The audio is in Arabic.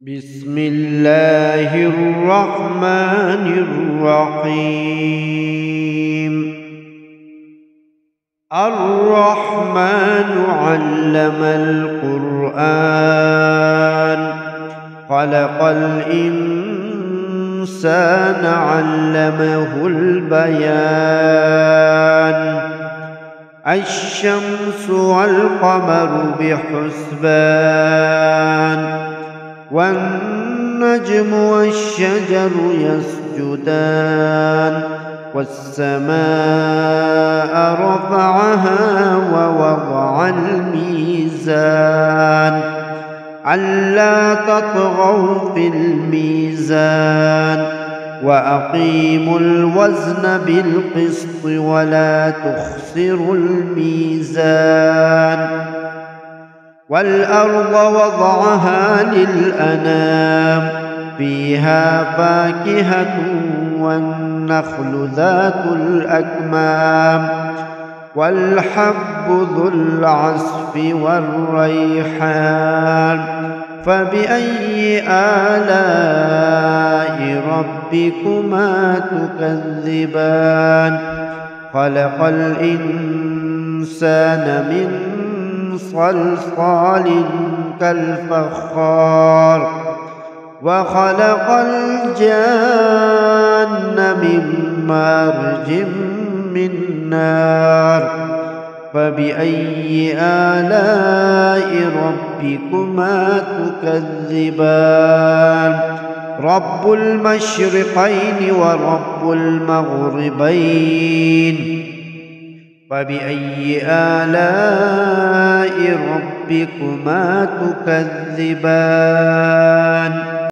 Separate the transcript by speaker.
Speaker 1: بسم الله الرحمن الرحيم. الرحمن علم القرآن، خلق الإنسان علمه البيان. الشمس والقمر بحسبان، والنجم والشجر يسجدان. والسماء رفعها ووضع الميزان، ألا تطغوا في الميزان، وأقيموا الوزن بالقسط ولا تخسروا الميزان. والأرض وضعها للأنام، فيها فاكهة والنخل ذات الأكمام، والحب ذو العصف والريحان. فبأي آلاء ربكما تكذبان؟ خلق الإنسان من صلصال كالفخار، وخلق الجان من مارج من نار. فبأي آلاء ربكما تكذبان؟ رب المشرقين ورب المغربين. فبأي آلاء ربكما تكذبان؟